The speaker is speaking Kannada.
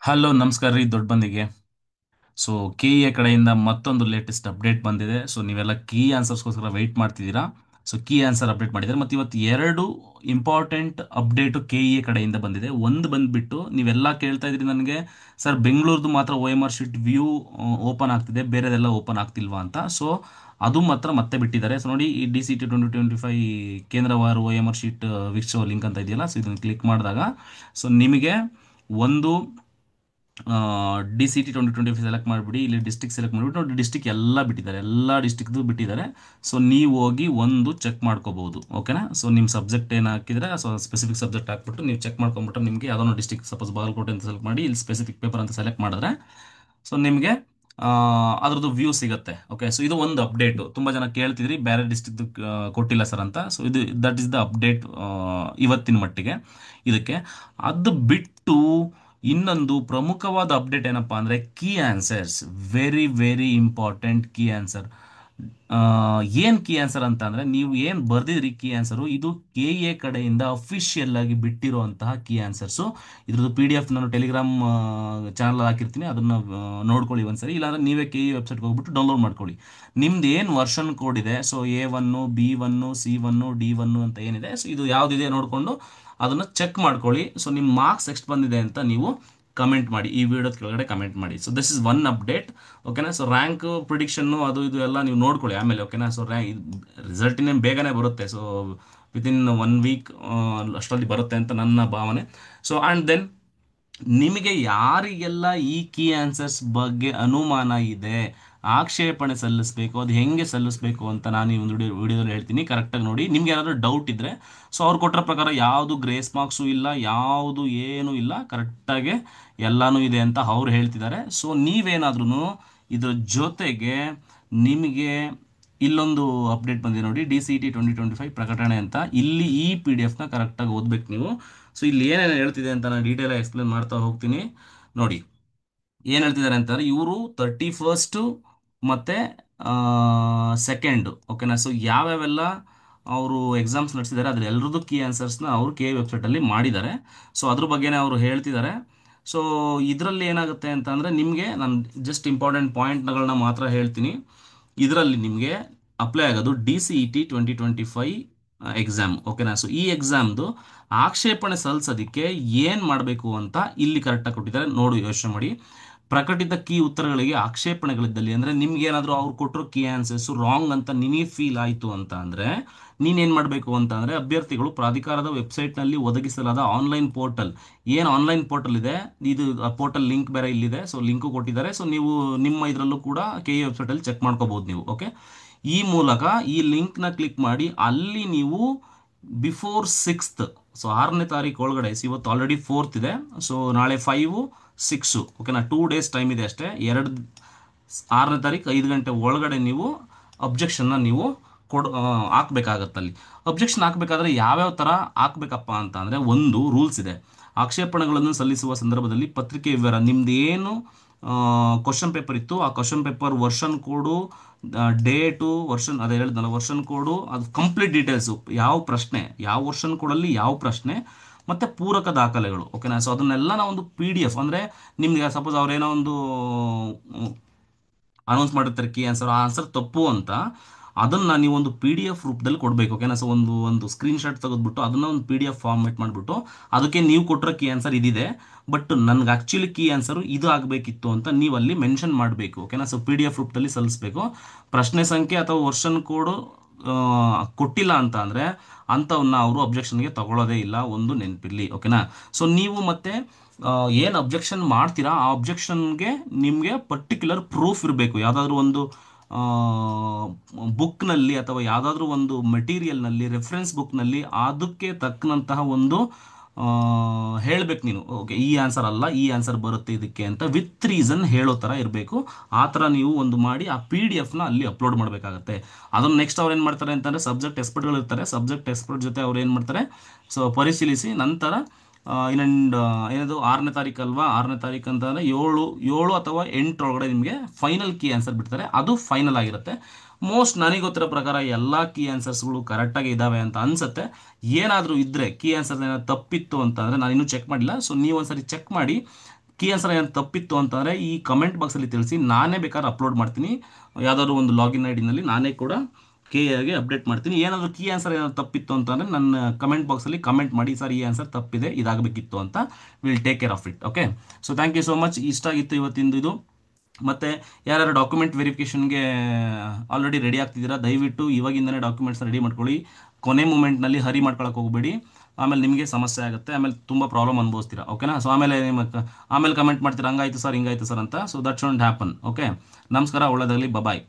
ಹಲೋ ನಮಸ್ಕಾರ ರೀ ದೊಡ್ಡ ಬಂದಿಗೆ. ಸೊ ಕೆ ಎ ಕಡೆಯಿಂದ ಮತ್ತೊಂದು ಲೇಟೆಸ್ಟ್ ಅಪ್ಡೇಟ್ ಬಂದಿದೆ. ಸೊ ನೀವೆಲ್ಲ ಕೀ ಆನ್ಸರ್ಸ್ಗೋಸ್ಕರ ವೆಯ್ಟ್ ಮಾಡ್ತಿದ್ದೀರಾ. ಸೊ ಕೀ ಆನ್ಸರ್ ಅಪ್ಡೇಟ್ ಮಾಡಿದ್ದಾರೆ ಮತ್ತು ಇವತ್ತು ಎರಡು ಇಂಪಾರ್ಟೆಂಟ್ ಅಪ್ಡೇಟು ಕೆ ಎ ಕಡೆಯಿಂದ ಬಂದಿದೆ. ಒಂದು ಬಂದುಬಿಟ್ಟು ನೀವೆಲ್ಲ ಕೇಳ್ತಾ ಇದ್ರಿ ನನಗೆ, ಸರ್ ಬೆಂಗಳೂರ್ದು ಮಾತ್ರ O M R sheet view open ಆಗ್ತಿದೆ, ಬೇರೆದೆಲ್ಲ ಓಪನ್ ಆಗ್ತಿಲ್ವಾ ಅಂತ. ಸೊ ಅದು ಮಾತ್ರ ಮತ್ತೆ ಬಿಟ್ಟಿದ್ದಾರೆ. ಸೊ ನೋಡಿ, ಈ ಡಿ ಸಿ ಟಿ 2025 ಕೇಂದ್ರವಾರು ಒ ಎಮ್ ಆರ್ ಶೀಟ್ ವೀಕ್ಷೋ ಲಿಂಕ್ ಅಂತ ಇದೆಯಲ್ಲ, ಸೊ ಇದನ್ನು ಕ್ಲಿಕ್ ಮಾಡಿದಾಗ ಸೊ ನಿಮಗೆ ಒಂದು ಡಿ ಸಿ ಟಿ 2025 ಸೆಲೆಕ್ಟ್ ಮಾಡಿಬಿಡಿ. ಇಲ್ಲಿ ಡಿಸ್ಟಿಕ್ ಸೆಲೆಕ್ಟ್ ಮಾಡಿಬಿಟ್ಟು ನೋಡಿ, ಡಿಸ್ಟಿಕ್ ಎಲ್ಲ ಬಿಟ್ಟಿದ್ದಾರೆ, ಎಲ್ಲ ಡಿಸ್ಟಿಕ್ದು ಬಿಟ್ಟಿದ್ದಾರೆ. ಸೊ ನೀವು ಹೋಗಿ ಒಂದು ಚೆಕ್ ಮಾಡ್ಕೋಬಹುದು. ಓಕೆನಾ? ಸೊ ನಿಮ್ಮ ಸಬ್ಜೆಕ್ಟ್ ಏನು ಹಾಕಿದ್ರೆ ಸೊ ಸ್ಪೆಸಿಫಿಕ್ ಸಬ್ಜೆಕ್ಟ್ ಹಾಕ್ಬಿಟ್ಟು ನೀವು ಚೆಕ್ ಮಾಡ್ಕೊಂಬಿಟ್ರೆ ನಿಮಗೆ ಯಾವುದೋ ಡಿಸ್ಟಿಕ್, ಸಪೋಸ್ ಬಾಗಲಕೋಟೆ ಅಂತ ಸೆಲೆಕ್ಟ್ ಮಾಡಿ ಇಲ್ಲಿ ಸ್ಪೆಸಿಫಿಕ್ ಪೇಪರ್ ಅಂತ ಸೆಲೆಕ್ಟ್ ಮಾಡಿದ್ರೆ ಸೊ ನಿಮಗೆ ಅದ್ರದ್ದು ವ್ಯೂ ಸಿಗುತ್ತೆ. ಓಕೆ, ಸೊ ಇದು ಒಂದು ಅಪ್ಡೇಟು. ತುಂಬ ಜನ ಕೇಳ್ತಿದ್ರಿ ಬೇರೆ ಡಿಸ್ಟಿಕ್ದು ಕೊಟ್ಟಿಲ್ಲ ಸರ್ ಅಂತ. ಸೊ ಇದು ದಟ್ ಈಸ್ ದ ಅಪ್ಡೇಟ್ ಇವತ್ತಿನ ಮಟ್ಟಿಗೆ ಇದಕ್ಕೆ. ಅದು ಬಿಟ್ಟು ಇನ್ನೊಂದು ಪ್ರಮುಖವಾದ ಅಪ್ಡೇಟ್ ಏನಪ್ಪಾ ಅಂದರೆ key answers. Very very important key answer. ಏನು ಕೀ ಆನ್ಸರ್ ಅಂತ ಅಂದರೆ, ನೀವು ಏನು ಬರ್ದಿದ್ರಿ ಕೀ ಆನ್ಸರು, ಇದು ಕೆ ಎ ಕಡೆಯಿಂದ ಅಫಿಷಿಯಲ್ ಆಗಿ ಬಿಟ್ಟಿರುವಂತಹ ಕೀ ಆನ್ಸರ್ಸು. ಇದ್ರದ್ದು ಪಿ ಡಿ ಎಫ್ ನಾನು ಟೆಲಿಗ್ರಾಮ್ ಚಾನಲ್ ಹಾಕಿರ್ತೀನಿ, ಅದನ್ನು ನೋಡ್ಕೊಳ್ಳಿ ಒಂದ್ಸರಿ. ಇಲ್ಲಾಂದ್ರೆ ನೀವೇ ಕೆ ಇ ವೆಬ್ಸೈಟ್ಗೆ ಹೋಗ್ಬಿಟ್ಟು ಡೌನ್ಲೋಡ್ ಮಾಡ್ಕೊಳ್ಳಿ. ನಿಮ್ದು ಏನು ವರ್ಷನ್ ಕೋಡ್ ಇದೆ, so A1 B1 C1 D1 ಅಂತ ಏನಿದೆ, ಸೊ ಇದು ಯಾವುದಿದೆ ನೋಡಿಕೊಂಡು ಅದನ್ನು ಚೆಕ್ ಮಾಡ್ಕೊಳ್ಳಿ. ಸೊ ನಿಮ್ಮ ಮಾರ್ಕ್ಸ್ ಎಷ್ಟು ಬಂದಿದೆ ಅಂತ ನೀವು ಕಮೆಂಟ್ ಮಾಡಿ, ಈ ವಿಡಿಯೋದ ಕೆಳಗಡೆ ಕಮೆಂಟ್ ಮಾಡಿ. So this is one update. ಓಕೆನಾ? ಸೊ ರ್ಯಾಂಕ್ ಪ್ರಿಡಿಕ್ಷನ್ನು ಅದು ಇದು ಎಲ್ಲ ನೀವು ನೋಡ್ಕೊಳ್ಳಿ ಆಮೇಲೆ. ಓಕೆನಾ? ಸೊ ರಿಸಲ್ಟ್ ಇನ್ನೇನು ಬೇಗನೆ ಬರುತ್ತೆ. ಸೊ ವಿತಿನ್ 1 ವೀಕ್ ಅಷ್ಟರಲ್ಲಿ ಬರುತ್ತೆ ಅಂತ ನನ್ನ ಭಾವನೆ. ಸೊ ಆ್ಯಂಡ್ ದೆನ್ ನಿಮಗೆ ಯಾರಿಗೆಲ್ಲ ಈ ಕೀ ಆನ್ಸರ್ಸ್ ಬಗ್ಗೆ ಅನುಮಾನ ಇದೆ, ಆಕ್ಷೇಪಣೆ ಸಲ್ಲಿಸಬೇಕು, ಅದು ಹೆಂಗೆ ಸಲ್ಲಿಸಬೇಕು ಅಂತ ನಾನು ಈ ಒಂದು ವಿಡಿಯೋದಲ್ಲಿ ಹೇಳ್ತೀನಿ. ಕರೆಕ್ಟಾಗಿ ನೋಡಿ. ನಿಮ್ಗೆ ಏನಾದರೂ ಡೌಟ್ ಇದ್ದರೆ ಸೊ ಅವ್ರು ಕೊಟ್ಟರ ಪ್ರಕಾರ ಯಾವುದು ಗ್ರೇಸ್ ಮಾರ್ಕ್ಸು ಇಲ್ಲ, ಯಾವುದು ಏನೂ ಇಲ್ಲ, ಕರೆಕ್ಟಾಗಿ ಎಲ್ಲನೂ ಇದೆ ಅಂತ ಅವ್ರು ಹೇಳ್ತಿದ್ದಾರೆ. ಸೊ ನೀವೇನಾದ್ರೂ ಇದ್ರ ಜೊತೆಗೆ ನಿಮಗೆ ಇಲ್ಲೊಂದು ಅಪ್ಡೇಟ್ ಬಂದಿದೆ ನೋಡಿ, ಡಿ ಸಿ ಟಿ 2025 ಪ್ರಕಟಣೆ ಅಂತ. ಇಲ್ಲಿ ಈ ಪಿ ಡಿ ಎಫ್ನ ಕರೆಕ್ಟಾಗಿ ಓದ್ಬೇಕು ನೀವು. ಸೊ ಇಲ್ಲಿ ಏನೇನು ಹೇಳ್ತಿದೆ ಅಂತ ನಾನು ಡೀಟೇಲಾಗಿ ಎಕ್ಸ್ಪ್ಲೇನ್ ಮಾಡ್ತಾ ಹೋಗ್ತೀನಿ. ನೋಡಿ ಏನು ಹೇಳ್ತಿದ್ದಾರೆ ಅಂತಂದರೆ, ಇವರು 31 ಮತ್ತು ಸೆಕೆಂಡು. ಓಕೆನಾ? ಸೊ ಯಾವ್ಯಾವೆಲ್ಲ ಅವರು ಎಕ್ಸಾಮ್ಸ್ ನಡೆಸಿದ್ದಾರೆ ಅದ್ರ ಎಲ್ಲರದ್ದು ಕೀ ಆನ್ಸರ್ಸ್ನ ಅವರು ಕೆ ವೆಬ್ಸೈಟಲ್ಲಿ ಮಾಡಿದ್ದಾರೆ. ಸೊ ಅದ್ರ ಬಗ್ಗೆನೇ ಅವರು ಹೇಳ್ತಿದ್ದಾರೆ. ಸೊ ಇದರಲ್ಲಿ ಏನಾಗುತ್ತೆ ಅಂತ ಅಂದರೆ, ನಿಮಗೆ ನಾನು ಜಸ್ಟ್ ಇಂಪಾರ್ಟೆಂಟ್ ಪಾಯಿಂಟ್ಗಳನ್ನ ಮಾತ್ರ ಹೇಳ್ತೀನಿ. ಇದರಲ್ಲಿ ನಿಮಗೆ ಅಪ್ಲೈ ಆಗೋದು D C E T 2025 exam. ಓಕೆನಾ? ಸೊ ಈ ಎಕ್ಸಾಮ್ದು ಆಕ್ಷೇಪಣೆ ಸಲ್ಲಿಸೋದಕ್ಕೆ ಏನು ಮಾಡಬೇಕು ಅಂತ ಇಲ್ಲಿ ಕರೆಕ್ಟಾಗಿ ಕೊಟ್ಟಿದ್ದಾರೆ. ನೋಡಿ, ಯೋಚನೆ ಮಾಡಿ. ಪ್ರಕಟಿತ ಕೀ ಉತ್ತರಗಳಿಗೆ ಆಕ್ಷೇಪಣೆಗಳಿದ್ದಲ್ಲಿ, ಅಂದರೆ ನಿಮ್ಗೇನಾದರೂ ಅವ್ರು ಕೊಟ್ಟರು ಕೀ ಆನ್ಸರ್ಸು ರಾಂಗ್ ಅಂತ ನಿಮಗೆ ಫೀಲ್ ಆಯಿತು ಅಂತ ಅಂದರೆ ನೀನೇನು ಮಾಡಬೇಕು ಅಂತ ಅಂದರೆ, ಅಭ್ಯರ್ಥಿಗಳು ಪ್ರಾಧಿಕಾರದ ವೆಬ್ಸೈಟ್ನಲ್ಲಿ ಒದಗಿಸಲಾದ ಆನ್ಲೈನ್ ಪೋರ್ಟಲ್, ಏನು ಆನ್ಲೈನ್ ಪೋರ್ಟಲ್ ಇದೆ, ಇದು ಪೋರ್ಟಲ್ ಲಿಂಕ್ ಬೇರೆ ಇಲ್ಲಿದೆ. ಸೊ ಲಿಂಕು ಕೊಟ್ಟಿದ್ದಾರೆ. ಸೊ ನೀವು ನಿಮ್ಮ ಇದರಲ್ಲೂ ಕೂಡ ಕೆ ಇ ವೆಬ್ಸೈಟಲ್ಲಿ ಚೆಕ್ ಮಾಡ್ಕೋಬೋದು ನೀವು. ಓಕೆ, ಈ ಮೂಲಕ ಈ ಲಿಂಕ್ನ ಕ್ಲಿಕ್ ಮಾಡಿ ಅಲ್ಲಿ ನೀವು ಬಿಫೋರ್ 6th, ಸೊ 6ನೇ ತಾರೀಕು ಒಳಗಡೆ, ಇವತ್ತು ಆಲ್ರೆಡಿ 4th ಇದೆ, ಸೊ ನಾಳೆ 5, 6, ಓಕೆನಾ, 2 ಡೇಸ್ ಟೈಮ್ ಇದೆ ಅಷ್ಟೇ. 6ನೇ ತಾರೀಕು 5 ಗಂಟೆ ಒಳಗಡೆ ನೀವು ಅಬ್ಜೆಕ್ಷನ್ನ ನೀವು ಹಾಕ್ಬೇಕಾಗತ್ತಲ್ಲಿ. ಅಬ್ಜೆಕ್ಷನ್ ಹಾಕಬೇಕಾದ್ರೆ ಯಾವ್ಯಾವ ಥರ ಹಾಕ್ಬೇಕಪ್ಪ ಅಂತ ಅಂದರೆ, ಒಂದು ರೂಲ್ಸ್ ಇದೆ. ಆಕ್ಷೇಪಣೆಗಳನ್ನು ಸಲ್ಲಿಸುವ ಸಂದರ್ಭದಲ್ಲಿ ಪತ್ರಿಕೆ ವಿವರ, ನಿಮ್ದು ಏನು ಕ್ವಶನ್ ಪೇಪರ್ ಇತ್ತು, ಆ ಕ್ವಶನ್ ಪೇಪರ್ ವರ್ಷನ್ ಕೋಡು, ಡೇಟು, ವರ್ಷನ್, ಅದೇ ಹೇಳಿದ್ನಲ್ಲ ವರ್ಷನ್ ಕೋಡು, ಅದು ಕಂಪ್ಲೀಟ್ ಡೀಟೇಲ್ಸು, ಯಾವ ಪ್ರಶ್ನೆ, ಯಾವ ವರ್ಷನ್ ಕೋಡಲ್ಲಿ ಯಾವ ಪ್ರಶ್ನೆ, ಮತ್ತು ಪೂರಕ ದಾಖಲೆಗಳು. ಓಕೆನಾ? ಸೊ ಅದನ್ನೆಲ್ಲ ನಾವು ಒಂದು ಪಿ ಡಿ ಎಫ್, ಅಂದರೆ ನಿಮ್ಗೆ ಸಪೋಸ್ ಅವ್ರೇನೋ ಒಂದು ಅನೌನ್ಸ್ ಮಾಡಿರ್ತಾರೆ ಕೀ ಆನ್ಸರ್, ಆ ಆನ್ಸರ್ ತಪ್ಪು ಅಂತ, ಅದನ್ನು ನೀವು ಒಂದು ಪಿ ಡಿ ಎಫ್ ರೂಪದಲ್ಲಿ ಕೊಡಬೇಕು. ಓಕೆನಾ? ಸೊ ಒಂದು ಸ್ಕ್ರೀನ್ಶಾಟ್ ತೆಗೆದುಬಿಟ್ಟು ಅದನ್ನು ಒಂದು ಪಿ ಡಿ ಎಫ್ ಫಾರ್ಮೇಟ್ ಮಾಡಿಬಿಟ್ಟು, ಅದಕ್ಕೆ ನೀವು ಕೊಟ್ಟಿರೋ ಕೀ ಆನ್ಸರ್ ಇದಿದೆ, ಬಟ್ ನನಗೆ ಆ್ಯಕ್ಚುಲಿ ಕೀ ಆನ್ಸರು ಇದು ಆಗಬೇಕಿತ್ತು ಅಂತ ನೀವು ಅಲ್ಲಿ ಮೆನ್ಷನ್ ಮಾಡಬೇಕು. ಓಕೆನಾ? ಸೊ ಪಿ ಡಿ ಎಫ್ ರೂಪದಲ್ಲಿ ಸಲ್ಲಿಸಬೇಕು. ಪ್ರಶ್ನೆ ಸಂಖ್ಯೆ ಅಥವಾ ವರ್ಷನ್ ಕೋಡು ಕೊಟ್ಟಿಲ್ಲ ಅಂತ ಅಂದರೆ ಅಂಥವನ್ನ ಅವರು ಅಬ್ಜೆಕ್ಷನ್ಗೆ ತಗೊಳ್ಳೋದೇ ಇಲ್ಲ, ಒಂದು ನೆನಪಿರಲಿ. ಓಕೆನಾ? ಸೊ ನೀವು ಮತ್ತೆ ಏನು ಅಬ್ಜೆಕ್ಷನ್ ಮಾಡ್ತೀರಾ ಆ ಅಬ್ಜೆಕ್ಷನ್ಗೆ ನಿಮಗೆ ಪರ್ಟಿಕ್ಯುಲರ್ ಪ್ರೂಫ್ ಇರಬೇಕು. ಯಾವುದಾದ್ರೂ ಒಂದು ಬುಕ್ನಲ್ಲಿ ಅಥವಾ ಯಾವುದಾದ್ರೂ ಒಂದು ಮೆಟೀರಿಯಲ್ನಲ್ಲಿ, ರೆಫರೆನ್ಸ್ ಬುಕ್ನಲ್ಲಿ ಅದಕ್ಕೆ ತಕ್ಕನಂತಹ ಒಂದು ಹೇಳಬೇಕು ನೀನು. ಓಕೆ, ಈ ಆನ್ಸರ್ ಅಲ್ಲ, ಈ ಆನ್ಸರ್ ಬರುತ್ತೆ ಇದಕ್ಕೆ ಅಂತ ವಿತ್ ರೀಸನ್ ಹೇಳೋ ಥರ ಇರಬೇಕು. ಆ ಥರ ನೀವು ಒಂದು ಮಾಡಿ ಆ ಪಿ ಡಿ ಎಫ್ನ ಅಲ್ಲಿ ಅಪ್ಲೋಡ್ ಮಾಡಬೇಕಾಗತ್ತೆ. ಅದನ್ನು ನೆಕ್ಸ್ಟ್ ಅವ್ರು ಏನು ಮಾಡ್ತಾರೆ ಅಂತಂದರೆ, ಸಬ್ಜೆಕ್ಟ್ ಎಕ್ಸ್ಪರ್ಟ್ಗಳು ಇರ್ತಾರೆ, ಸಬ್ಜೆಕ್ಟ್ ಎಕ್ಸ್ಪರ್ಟ್ ಜೊತೆ ಅವ್ರು ಏನು ಮಾಡ್ತಾರೆ, ಸೊ ಪರಿಶೀಲಿಸಿ ನಂತರ ಇನ್ನೊಂದು ಏನದು 6ನೇ ತಾರೀಕು ಅಲ್ವಾ, 6ನೇ ತಾರೀಕು ಅಂತಂದರೆ 7 ಅಥವಾ 8 ಒಳಗಡೆ ನಿಮಗೆ ಫೈನಲ್ ಕೀ ಆನ್ಸರ್ ಬಿಡ್ತಾರೆ. ಅದು ಫೈನಲ್ ಆಗಿರುತ್ತೆ. ಮೋಸ್ಟ್ ನನಗೆ ಗೊತ್ತಿರೋ ಪ್ರಕಾರ ಎಲ್ಲ ಕೀ ಆನ್ಸರ್ಸ್ಗಳು ಕರೆಕ್ಟಾಗಿ ಇದ್ದಾವೆ ಅಂತ ಅನಿಸುತ್ತೆ. ಏನಾದರೂ ಇದ್ದರೆ ಕೀ ಆನ್ಸರ್ ಏನಾದ್ರು ತಪ್ಪಿತ್ತು ಅಂತ ಅಂದರೆ, ನಾನು ಇನ್ನೂ ಚೆಕ್ ಮಾಡಿಲ್ಲ, ಸೊ ನೀವು ಒಂದ್ಸರಿ ಚೆಕ್ ಮಾಡಿ. ಕೀ ಆನ್ಸರ್ ಏನು ತಪ್ಪಿತ್ತು ಅಂತಂದರೆ ಈ ಕಮೆಂಟ್ ಬಾಕ್ಸಲ್ಲಿ ತಿಳಿಸಿ, ನಾನೇ ಬೇಕಾದ್ರೆ ಅಪ್ಲೋಡ್ ಮಾಡ್ತೀನಿ ಯಾವುದಾದ್ರು ಒಂದು ಲಾಗಿನ್ ಐ ಡಿನಲ್ಲಿ, ನಾನೇ ಕೂಡ ಕೆ ಎಗೆ ಅಪ್ಡೇಟ್ ಮಾಡ್ತೀನಿ. ಏನಾದರೂ ಕೀ ಆನ್ಸರ್ ಏನಾದ್ರು ತಪ್ಪಿತ್ತು ಅಂತಂದರೆ ನನ್ನ ಕಮೆಂಟ್ ಬಾಕ್ಸಲ್ಲಿ ಕಮೆಂಟ್ ಮಾಡಿ, ಸರ್ ಈ ಆನ್ಸರ್ ತಪ್ಪಿದೆ, ಇದಾಗಬೇಕಿತ್ತು ಅಂತ. Will take care of it. Okay, so thank you so much. ಇಷ್ಟ ಆಗಿತ್ತು ಇವತ್ತಿಂದು ಇದು. ಮತ್ತು ಯಾರ್ಯಾರು ಡಾಕ್ಯುಮೆಂಟ್ ವೆರಿಫಿಕೇಷನ್ಗೆ ಆಲ್ರೆಡಿ ರೆಡಿ ಆಗ್ತಿದ್ದೀರಾ, ದಯವಿಟ್ಟು ಇವಾಗಿಂದನೇ ಡಾಕ್ಯುಮೆಂಟ್ಸ್ ರೆಡಿ ಮಾಡ್ಕೊಳ್ಳಿ. ಕೊನೆ ಮೂಮೆಂಟ್ನಲ್ಲಿ ಹರಿ ಮಾಡ್ಕೊಳಕ್ಕೆ ಹೋಗಬೇಡಿ, ಆಮೇಲೆ ನಿಮಗೆ ಸಮಸ್ಯೆ ಆಗುತ್ತೆ, ಆಮೇಲೆ ತುಂಬ ಪ್ರಾಬ್ಲಮ್ ಅನುಭವಿಸ್ತೀರಾ. ಓಕೆನಾ? ಸೊ ಆಮೇಲೆ ಕಮೆಂಟ್ ಮಾಡ್ತೀರಾ, ಹಂಗಾಯ್ತು ಸರ್ ಹಿಂಗಾಯ್ತು ಸರ್ ಅಂತ. So that shouldn't happen. Okay, ನಮಸ್ಕಾರ, ಒಳ್ಳೆದಾಗಲಿ, ಬಾಯ್.